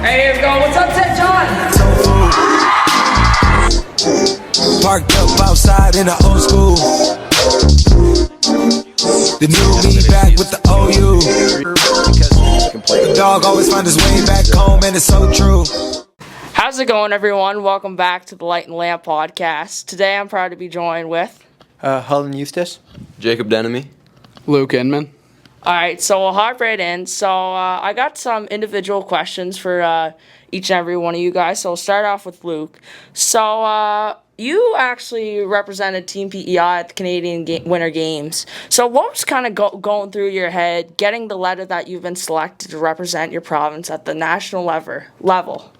Hey, here we go. What's up, Ted John? Parked up outside in the old school. The new me back with the OU. The dog always finds his way back home, and it's so true. How's it going, everyone? Welcome back to the Light and Lamp podcast. Today, I'm proud to be joined with Harlan Eustace. Jacob Denomme. Luke Inman. All right, so we'll hop right in. So I got some individual questions for each and every one of you guys. So we'll start off with Luke. So you actually represented Team PEI at the Canadian Winter Games. So what was kind of going through your head getting the letter that you've been selected to represent your province at the national level?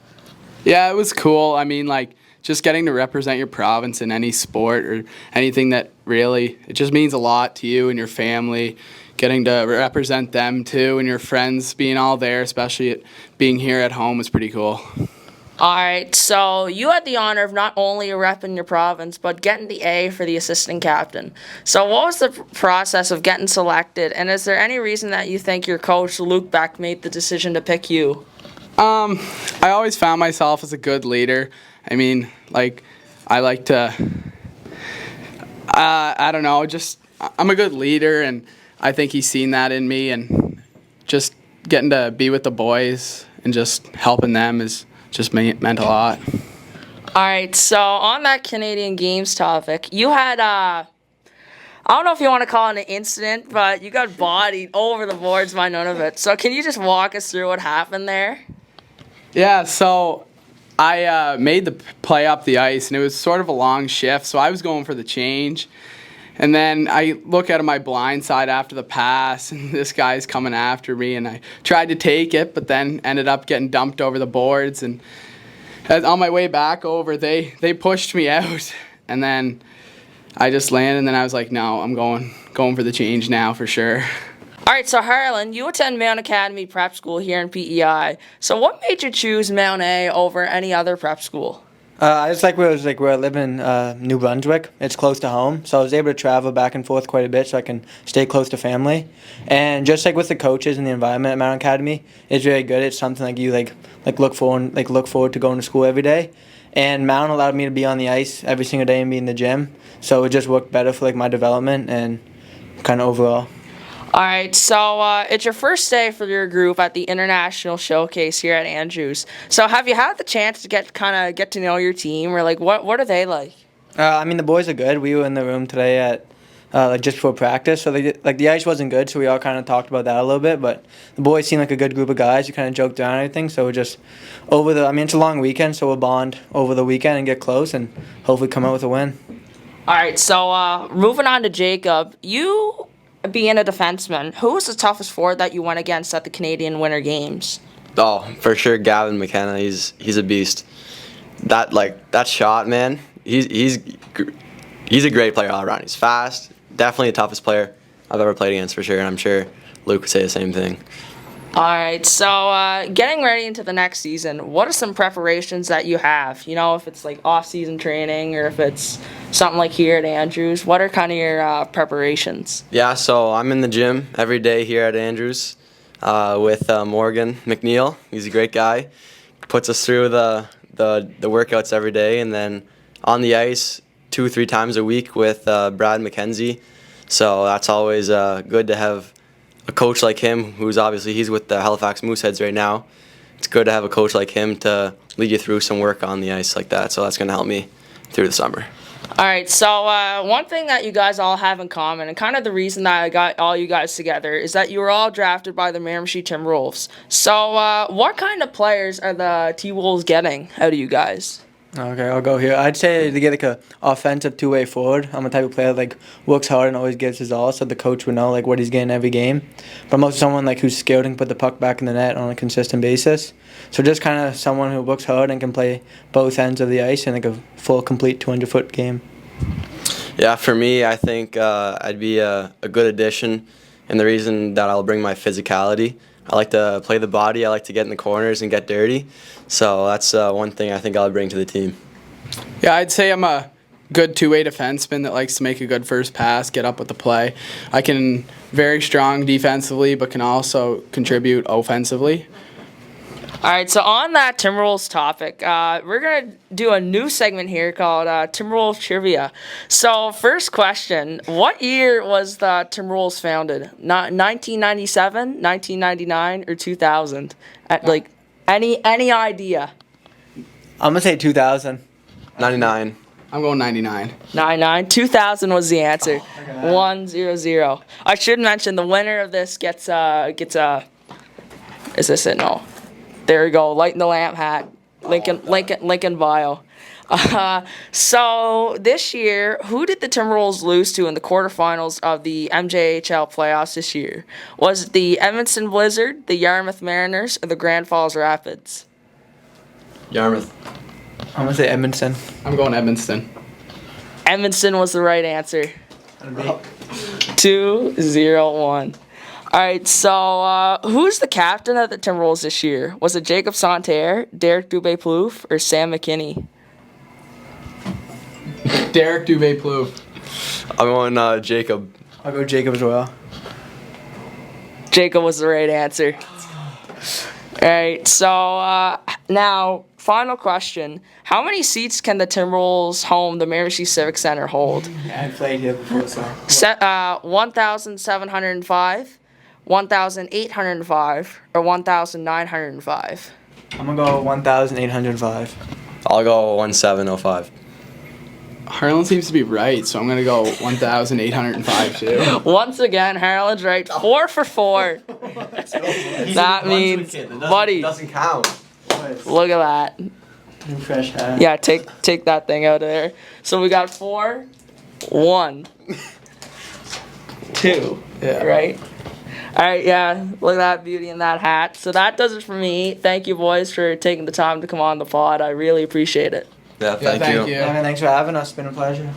Yeah, it was cool. I mean, like, just getting to represent your province in any sport or anything that really, it just means a lot to you and your family. Getting to represent them too and your friends being all there, especially being here at home, was pretty cool. All right, so you had the honor of not only repping your province, but getting the A for the assistant captain. So what was the process of getting selected, and is there any reason that you think your coach, Luke Beck, made the decision to pick you? I always found myself as a good leader. I mean, like, I like to, I don't know, just, I'm a good leader, and I think he's seen that in me, and just getting to be with the boys and just helping them is just meant a lot. All right, so on that Canadian Games topic, you had, I don't know if you want to call it an incident, but you got bodied over the boards by none of it. So can you just walk us through what happened there? Yeah, so I made the play up the ice, and it was sort of a long shift, so I was going for the change. And then I look at my blind side after the pass, and this guy's coming after me, and I tried to take it, but then ended up getting dumped over the boards. And on my way back over, they pushed me out, and then I just landed, and then I was like, no, I'm going for the change now for sure. All right, so Harlan, you attend Mount Academy Prep School here in PEI. So what made you choose Mount A over any other prep school? I just like where I live in New Brunswick. It's close to home, so I was able to travel back and forth quite a bit, so I can stay close to family. And just like with the coaches and the environment at Mount Academy, it's very good. It's something like you look forward to going to school every day. And Mount allowed me to be on the ice every single day and be in the gym, so it just worked better for my development and kind of overall. All right, so it's your first day for your group at the International Showcase here at Andrews. So have you had the chance to get to know your team, or what are they like? I mean, the boys are good. We were in the room today at just before practice, so the ice wasn't good, so we all kind of talked about that a little bit. But the boys seem like a good group of guys. We kind of joked around and everything, so we're just it's a long weekend, so we'll bond over the weekend and get close and hopefully come out with a win. All right, so moving on to Jacob, you being a defenseman, who was the toughest forward that you went against at the Canadian Winter Games? Oh, for sure, Gavin McKenna. He's a beast. That shot, man. He's a great player all around. He's fast. Definitely the toughest player I've ever played against for sure, and I'm sure Luke would say the same thing. All right, so getting ready into the next season, what are some preparations that you have? You know, if it's like off-season training or if it's something like here at Andrews, what are kind of your preparations? Yeah, so I'm in the gym every day here at Andrews with Morgan McNeil. He's a great guy. Puts us through the workouts every day, and then on the ice 2-3 times a week with Brad McKenzie. So that's always good to have a coach like him, he's with the Halifax Mooseheads right now. It's good to have a coach like him to lead you through some work on the ice like that, so that's going to help me through the summer. All right, so one thing that you guys all have in common, and kind of the reason that I got all you guys together, is that you were all drafted by the Miramichi Timberwolves. So what kind of players are the T-Wolves getting out of you guys? Okay, I'll go here. I'd say to get an offensive two-way forward. I'm a type of player that works hard and always gives his all, so the coach would know what he's getting every game. But I'm also someone who's skilled and can put the puck back in the net on a consistent basis. So just kind of someone who works hard and can play both ends of the ice in a full, complete 200-foot game. Yeah, for me, I think I'd be a good addition, and the reason that I'll bring my physicality. I like to play the body. I like to get in the corners and get dirty. So that's one thing I think I'll bring to the team. Yeah, I'd say I'm a good two-way defenseman that likes to make a good first pass, get up with the play. I can very strong defensively, but can also contribute offensively. All right, so on that Timberwolves topic, we're going to do a new segment here called Timberwolves Trivia. So, first question, what year was the Timberwolves founded? 1997, 1999, or 2000? Any idea? I'm gonna say 2000. 99. I'm going 99. 99. 2000 was the answer. 1-0-0. I should mention the winner of this gets is this it? No. There we go. Light in the lamp hat. Lincoln bio. So this year, who did the Timberwolves lose to in the quarterfinals of the MJHL playoffs this year? Was it the Evanston Blizzard, the Yarmouth Mariners, or the Grand Falls Rapids? Yarmouth. I'm gonna say Edmonton. I'm going Evanston. Evanston was the right answer. 2-0-1. All right, so who's the captain of the Timberwolves this year? Was it Jacob Santerre, Derek Dubé-Plouffe, or Sam McKinney? Derek Dubé-Plouffe. I'm going Jacob. I'll go Jacob as well. Jacob was the right answer. All right, so now, final question. How many seats can the Timberwolves home the Miramichi Civic Center hold? I played here before, so. 1,705, 1,805, or 1,905? I'm gonna go 1,805. I'll go 1705. Harlan seems to be right, so I'm going to go 1,805 too. Once again, Harlan's right. 4 for 4. That means, buddy, Doesn't count. look at that. New fresh hat. Yeah, take that thing out of there. So we got 4, 1, 2. Yeah. Right? All right, yeah. Look at that beauty in that hat. So that does it for me. Thank you, boys, for taking the time to come on the pod. I really appreciate it. Yeah, Yeah, thank you. thank you. Yeah, man, thanks for having us. It's been a pleasure.